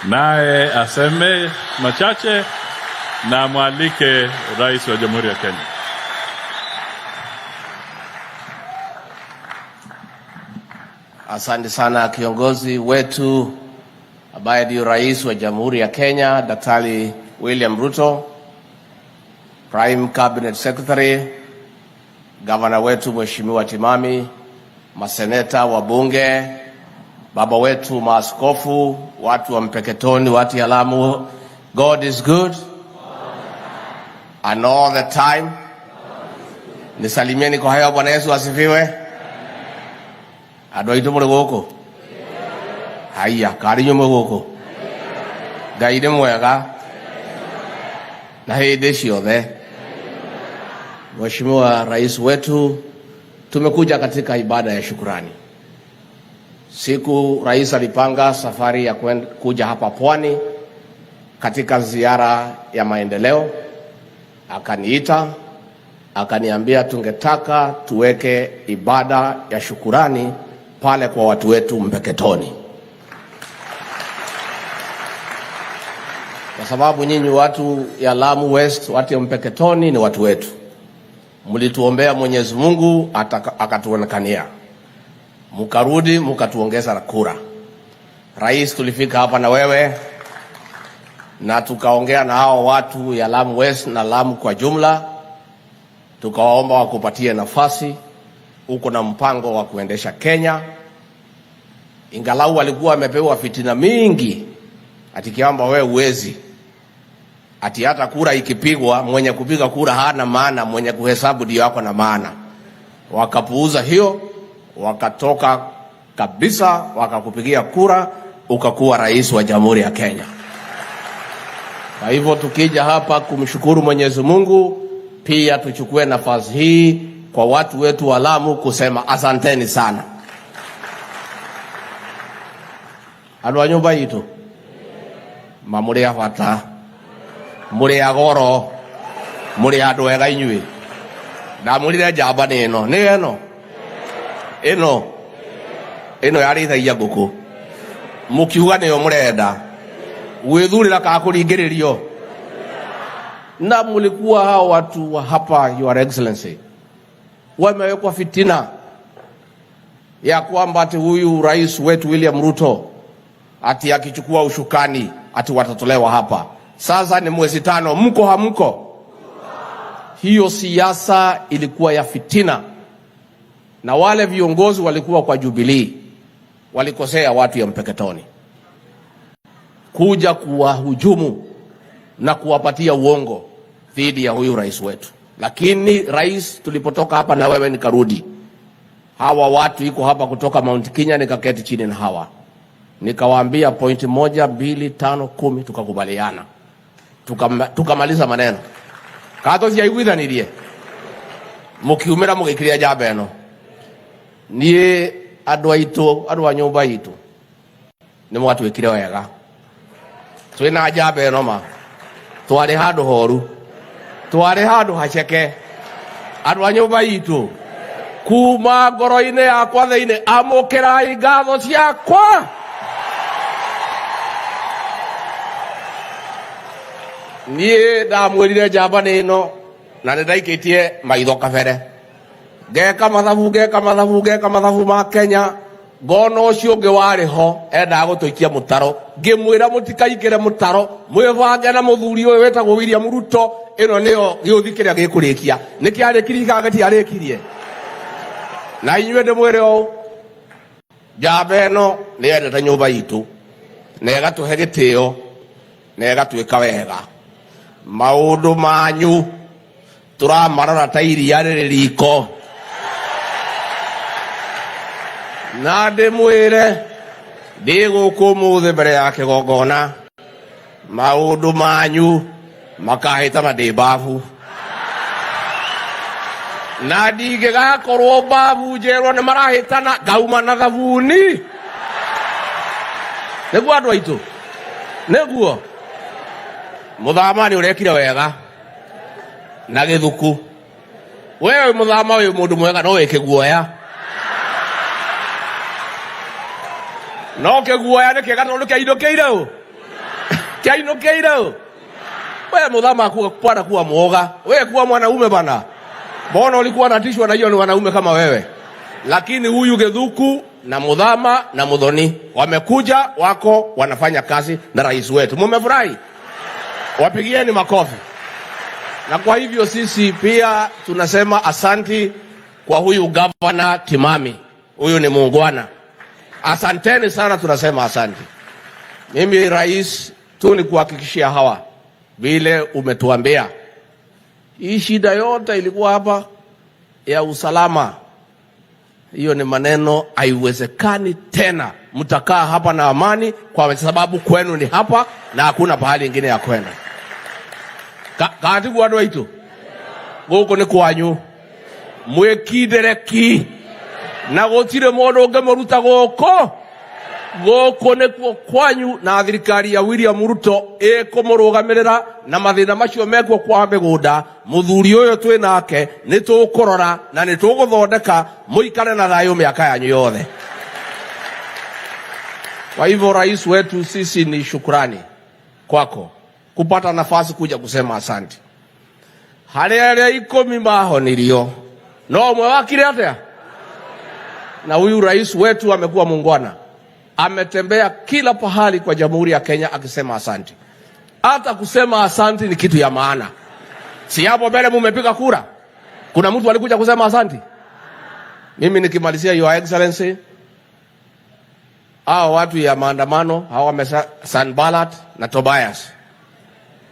naye aseme machache na mwalike Rais wa Jamhuri ya Kenya. Asante sana kiongozi wetu ambaye ndio Rais wa Jamhuri ya Kenya, Daktari William Ruto, Prime Cabinet Secretary, Governor wetu Mheshimiwa Timami, maseneta, wabunge, baba wetu maaskofu, watu wa Mpeketoni, watu ya Lamu. God is good and all the time. Nisalimieni kwa hayo. Bwana Yesu asifiwe. Adoi tumule goko. Haya, karinyo mwoko. Gaide mwega. Na hede ciothe. Mheshimiwa Rais wetu, tumekuja katika ibada ya shukrani. Siku Rais alipanga safari ya kuja hapa Pwani katika ziara ya maendeleo, akaniita, akaniambia tungetaka tuweke ibada ya shukurani pale kwa watu wetu Mpeketoni. Kwa sababu nyinyi watu ya Lamu West, watu ya Mpeketoni ni watu wetu. Mlituombea Mwenyezi Mungu akatuonekania. Mkarudi mkatuongeza na kura. Rais, tulifika hapa na wewe na tukaongea na hao watu ya Lamu West na Lamu kwa jumla. Tukawaomba wakupatie nafasi. Uko na mpango wa kuendesha Kenya. Ingalau walikuwa wamepewa fitina mingi. Ati kiamba wewe uwezi. Ati hata kura ikipigwa mwenye kupiga kura hana maana, mwenye kuhesabu ndio yako na maana. Wakapuuza hiyo, wakatoka kabisa, wakakupigia kura, ukakuwa Rais wa Jamhuri ya Kenya. Kwa hivyo tukija hapa kumshukuru Mwenyezi Mungu, pia tuchukue nafasi hii kwa watu wetu wa Lamu kusema asanteni sana. Andu a nyumba itu mamuri ya fata, muri ya goro, muri ya andu ega inyui. Na muri njamba ni ino, ni ino yari thaia nguku. Mukiuga niyo murenda gwithurira ka kuringiririo. Na mulikuwa hao watu wa hapa, Your Excellency, wamewekwa fitina ya kwamba ati huyu Rais wetu William Ruto ati akichukua ushukani ati watatolewa hapa. Sasa ni mwezi 5, mko hamko? Hiyo siasa ilikuwa ya fitina, na wale viongozi walikuwa kwa Jubilee walikosea watu ya Mpeketoni kuja kuwahujumu na kuwapatia uongo dhidi ya huyu rais wetu. Lakini Rais, tulipotoka hapa na wewe nikarudi, hawa watu iko hapa kutoka Mount Kenya, nikaketi chini na hawa nikawaambia point 1, 2, 5, 10, tukakubaliana, tukamaliza maneno. Kato cia iguithanirie mukiumira mugikiria njamba eno. Nie andu aitu, andu a nyumba itu ni mwatwikire wega. Twina njamba eno ma, twari handu horu, twari handu haceke. Andu a nyumba itu kuma ngoro-ini yakwa thiini, amukirai ngatho ciakwa. Nie ndamwirire njamba ni ino na ndaikitie maitho kabere, ngeka mathabu ma Kenya. Ngono ucio ungi wari ho enda gutuikia mutaro, ngimwira mutikaikire mutaro, mwivange na muthuri uyu wetagwo William Ruto. Ino niyo giuthi kiria gikurikia nikiarikirie gagati arikirie. Na inywe ndimwire o njamba ino ni endete nyumba itu na igatuhe gitio na igatwika wega. Maundu manyu turamarora ta iria riri riko, na ndimwire ndi guku muthe mbere ya kigongona, maundu manyu makahitana ndi mbavu, na ndingigakorwo mbavu njerwo ni marahitana ngauma na thabuni. Niguo andu aitu, niguo muthamani urekire wega na githuku. Wewe muthama we mundu mwega no weke guoya. no ke guoya ne ke gatolo ke ido ke ido ke ino ke ido wewe mudhama kuwa kuwa muoga wewe kuwa mwanaume bana. Mbona ulikuwa unatishwa na hiyo ni wanaume kama wewe? Lakini huyu Gedhuku na Mudhama na Mudhoni wamekuja, wako wanafanya kazi na rais wetu. Mmefurahi? Wapigieni makofi. Na kwa hivyo sisi pia tunasema asanti kwa huyu gavana Timami. Huyu ni muungwana. Asanteni sana, tunasema asanti. Mimi rais tu ni kuhakikishia hawa vile umetuambia. Hii shida yote ilikuwa hapa ya usalama. Hiyo ni maneno haiwezekani tena. Mtakaa hapa na amani kwa sababu kwenu ni hapa na hakuna pahali ingine ya kwenda. Katibu wadu waitu. Goko ni kwanyu. Mwekidereki. Na gotire modo ngemoruta goko. Goko ne kwanyu na thirikari ya William Ruto ikomurugamirira na mathina macio mekwo kwa migunda. Muthuri uyu twi nake ni tukurora na ni tuguthondeka muikare na thayo miaka yanyu yothe. Kwa hivyo rais wetu, sisi ni shukrani kwako kupata nafasi kuja kusema asante. Hale iko mimbaho nilio no mwakire atia. Na huyu rais wetu amekuwa muungwana. Ametembea kila pahali kwa Jamhuri ya Kenya akisema asante. Hata kusema asante ni kitu ya maana. Si hapo mbele mumepiga kura? Kuna mtu alikuja kusema asante? Mimi nikimalizia, Your Excellency, hao watu ya maandamano, hao wamesa Sanbalat na Tobias.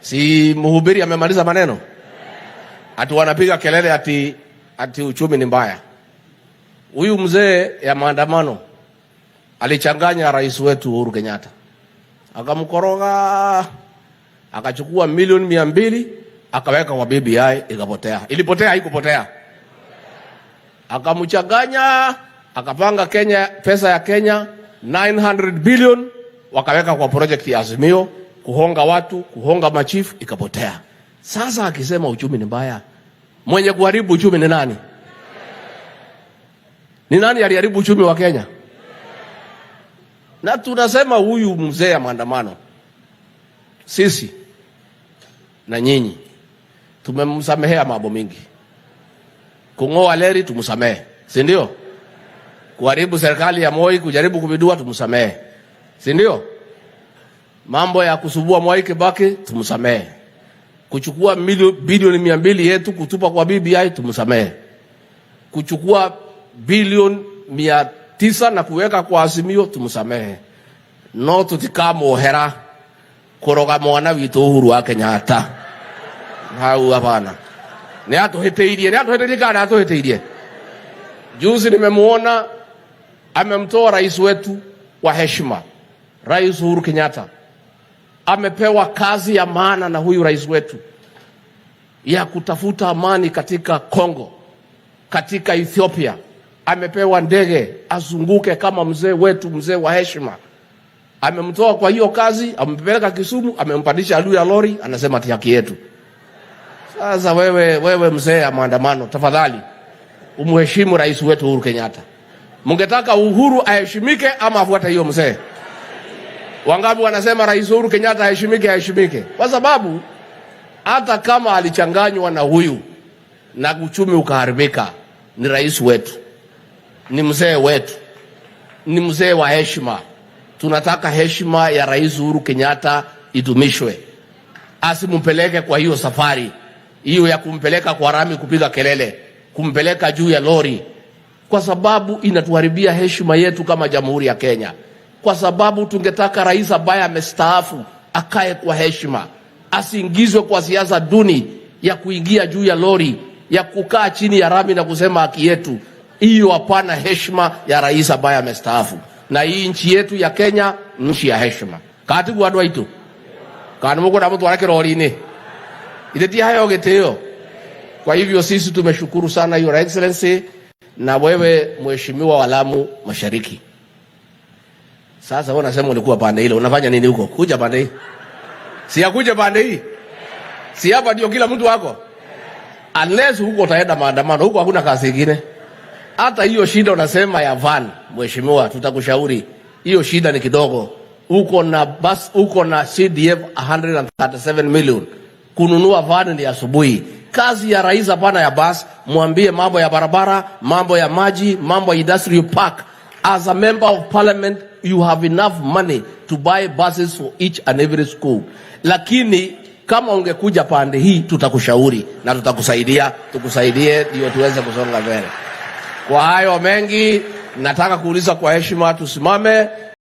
Si mhubiri amemaliza maneno? Ati wanapiga kelele ati uchumi ni mbaya. Huyu mzee ya maandamano alichanganya rais wetu Uhuru Kenyatta. Akamkoroga, akachukua milioni 200 akaweka kwa BBI, ikapotea. Ilipotea, haikupotea. Akamchanganya, akapanga Kenya, pesa ya Kenya 900 billion wakaweka kwa project ya Azimio, kuhonga watu, kuhonga machief, ikapotea. Sasa akisema uchumi ni mbaya, mwenye kuharibu uchumi ni nani? Ni nani aliharibu uchumi wa Kenya? Na tunasema huyu mzee ya maandamano, sisi na nyinyi tumemsamehea mambo mingi. Kungoa leri tumsamehe, si ndio? Kuharibu serikali ya Moi, kujaribu kubidua tumsamehe, si ndio? Mambo ya kusubua Mwai Kibaki tumsamehe. Kuchukua bilioni 200 yetu kutupa kwa BBI tumsamehe. Kuchukua bilioni 900 na kuweka kwa Azimio tumsamehe. No tutikamuhera kuroga mwana witu Uhuru wa Kenyatta. Hau hapana. Ni atuhiteirie kana atuhiteirie. Juzi nimemuona amemtoa rais wetu wa heshima, Rais Uhuru Kenyatta. Amepewa kazi ya maana na huyu rais wetu ya kutafuta amani katika Kongo, katika Ethiopia. Amepewa ndege azunguke kama mzee wetu, mzee wa heshima. Amemtoa kwa hiyo kazi, amempeleka Kisumu, amempandisha juu ya lori, anasema ati haki yetu. Sasa wewe mzee ya maandamano, tafadhali umheshimu rais wetu Uhuru Kenyatta. Mungetaka Uhuru aheshimike ama afuate hiyo mzee? Wangapi wanasema rais Uhuru Kenyatta aheshimike? Kwa sababu hata kama alichanganywa na huyu na uchumi ukaharibika, ni rais wetu, ni mzee wetu, ni mzee wa heshima. Tunataka heshima ya rais Uhuru Kenyatta idumishwe. Asimumpeleke kwa hiyo safari hiyo ya kumpeleka kwa rami kupiga kelele, kumpeleka juu ya lori, kwa sababu inatuharibia heshima yetu kama Jamhuri ya Kenya. Kwa sababu tungetaka rais ambaye amestaafu akae kwa heshima, asiingizwe kwa siasa duni ya kuingia juu ya lori, ya kukaa chini ya rami na kusema haki yetu. Hiyo hapana heshima ya rais ambaye amestaafu. Na hii nchi yetu ya Kenya nchi ya heshima. Katibu wadu waitu, kana muko na mtu wake lori iteti hayo geteo. Kwa hivyo sisi tumeshukuru sana Your Excellency na wewe mheshimiwa wa Lamu Mashariki. Sasa wewe unasema ulikuwa pande ile, unafanya nini huko? Kuja pande hii. Si yakuje pande hii. Si hapa ndio kila mtu wako. Unless huko utaenda maandamano, huko hakuna kazi nyingine. Hata hiyo shida unasema ya van, mheshimiwa, tutakushauri hiyo shida ni kidogo. Uko na bus, uko na CDF 137 million. Kununua van ni asubuhi. Kazi ya rais hapana ya bus, mwambie mambo ya barabara, mambo ya maji, mambo ya industrial park. As a member of parliament, you have enough money to buy buses for each and every school. Lakini kama ungekuja pande hii tutakushauri na tutakusaidia, tukusaidie ndio tuweze kusonga mbele. Kwa hayo mengi nataka kuuliza kwa heshima tusimame.